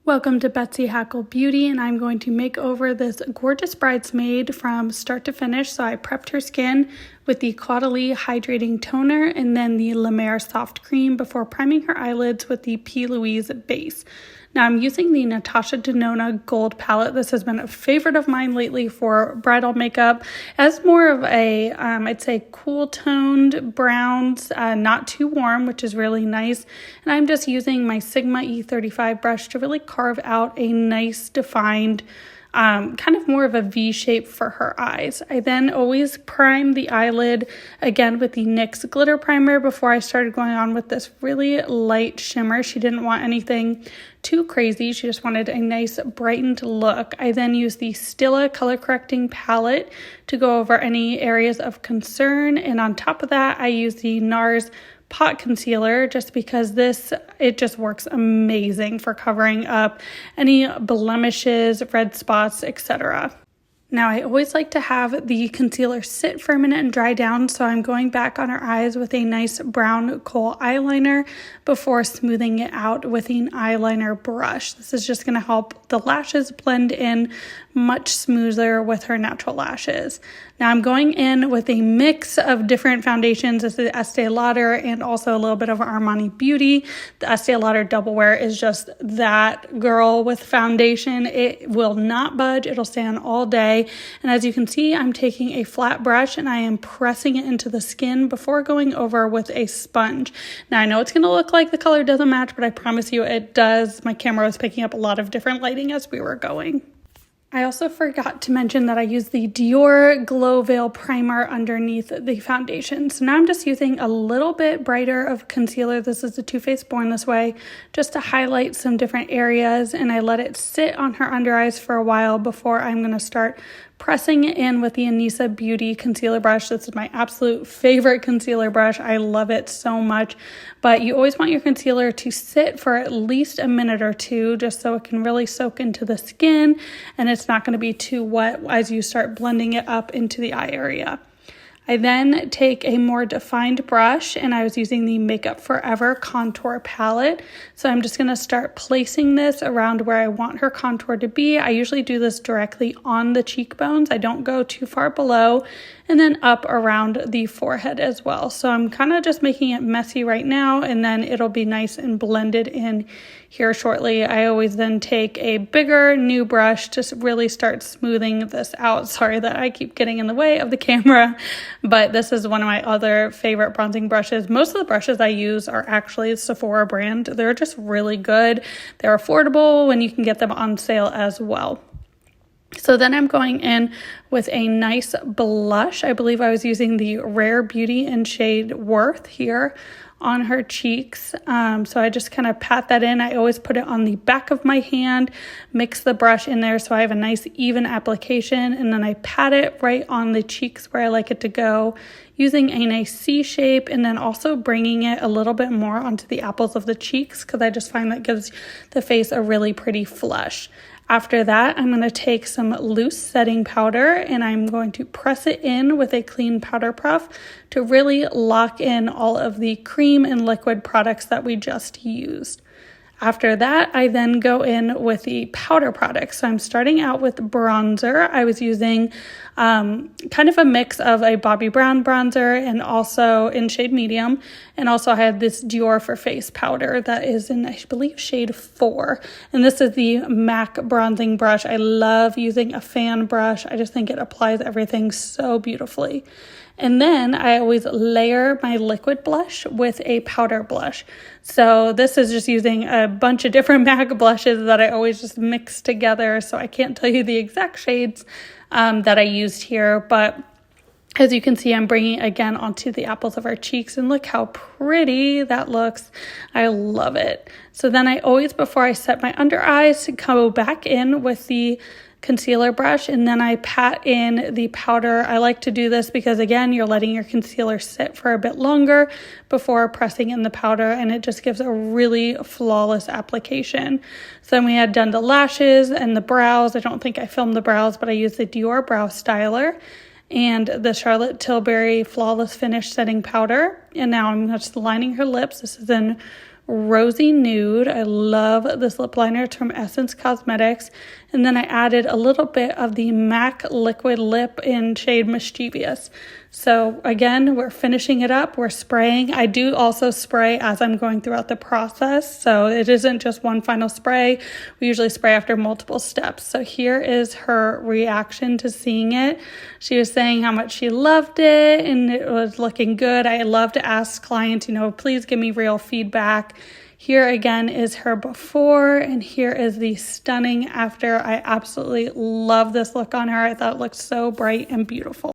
Welcome to Betsy Hackl Beauty, and I'm going to make over this gorgeous bridesmaid from start to finish. So I prepped her skin with the Caudalie Hydrating Toner and then the La Mer Soft Cream before priming her eyelids with the P. Louise base. Now I'm using the Natasha Denona Gold palette. This has been a favorite of mine lately for bridal makeup. As more of a, I'd say cool toned browns, not too warm, which is really nice. And I'm just using my Sigma E35 brush to really carve out a nice defined kind of more of a V shape for her eyes. I then always prime the eyelid again with the NYX glitter primer before I started going on with this really light shimmer. She didn't want anything too crazy. She just wanted a nice brightened look. I then used the Stila color correcting palette to go over any areas of concern, and on top of that I used the NARS pot concealer just because it just works amazing for covering up any blemishes, red spots, etc. Now I always like to have the concealer sit for a minute and dry down, so I'm going back on her eyes with a nice brown kohl eyeliner before smoothing it out with an eyeliner brush. This is just going to help the lashes blend in much smoother with her natural lashes. Now I'm going in with a mix of different foundations. This is Estee Lauder and also a little bit of Armani Beauty. The Estee Lauder Double Wear is just that girl with foundation. It will not budge. It'll stay on all day. And as you can see, I'm taking a flat brush and I am pressing it into the skin before going over with a sponge. Now I know it's going to look like the color doesn't match, but I promise you it does. My camera was picking up a lot of different lighting as we were going. I also forgot to mention that I use the Dior Glow Veil Primer underneath the foundation. So now I'm just using a little bit brighter of concealer. This is the Too Faced Born This Way, just to highlight some different areas. And I let it sit on her under eyes for a while before I'm going to start pressing it in with the Anisa Beauty concealer brush. This is my absolute favorite concealer brush. I love it so much. But you always want your concealer to sit for at least a minute or two just so it can really soak into the skin and it's not going to be too wet as you start blending it up into the eye area. I then take a more defined brush and I was using the Makeup Forever contour palette. So I'm just going to start placing this around where I want her contour to be. I usually do this directly on the cheekbones. I don't go too far below, and then up around the forehead as well. So I'm kind of just making it messy right now, and then it'll be nice and blended in here shortly. I always then take a bigger new brush to really start smoothing this out. Sorry that I keep getting in the way of the camera, but this is one of my other favorite bronzing brushes. Most of the brushes I use are actually Sephora brand. They're just really good. They're affordable when you can get them on sale as well. So then I'm going in with a nice blush. I believe I was using the Rare Beauty in shade Worth here on her cheeks. So I just kind of pat that in. I always put it on the back of my hand, mix the brush in there so I have a nice even application, and then I pat it right on the cheeks where I like it to go, using a nice C shape, and then also bringing it a little bit more onto the apples of the cheeks because I just find that gives the face a really pretty flush. After that, I'm going to take some loose setting powder and I'm going to press it in with a clean powder puff to really lock in all of the cream and liquid products that we just used. After that, I then go in with the powder products. So I'm starting out with bronzer. I was using kind of a mix of a Bobbi Brown bronzer and also in shade medium. And also I had this Dior for Face powder that is in, I believe, shade 4. And this is the MAC bronzing brush. I love using a fan brush. I just think it applies everything so beautifully. And then I always layer my liquid blush with a powder blush. So this is just using a bunch of different MAC blushes that I always just mix together. So I can't tell you the exact shades that I used here, but as you can see, I'm bringing it again onto the apples of our cheeks, and look how pretty that looks. I love it. So then I always, before I set my under eyes, go back in with the concealer brush and then I pat in the powder. I like to do this because, again, you're letting your concealer sit for a bit longer before pressing in the powder, and it just gives a really flawless application. So then we had done the lashes and the brows. I don't think I filmed the brows, but I used the Dior Brow Styler and the Charlotte Tilbury Flawless Finish Setting Powder. And now I'm just lining her lips. This is in Rosy Nude. I love this lip liner. It's from Essence Cosmetics. And then I added a little bit of the MAC Liquid Lip in shade Mischievous. So again, we're finishing it up. We're spraying. I do also spray as I'm going throughout the process. So it isn't just one final spray. We usually spray after multiple steps. So here is her reaction to seeing it. She was saying how much she loved it and it was looking good. I love to ask clients, please give me real feedback. Here again is her before, and here is the stunning after. I absolutely love this look on her. I thought it looked so bright and beautiful.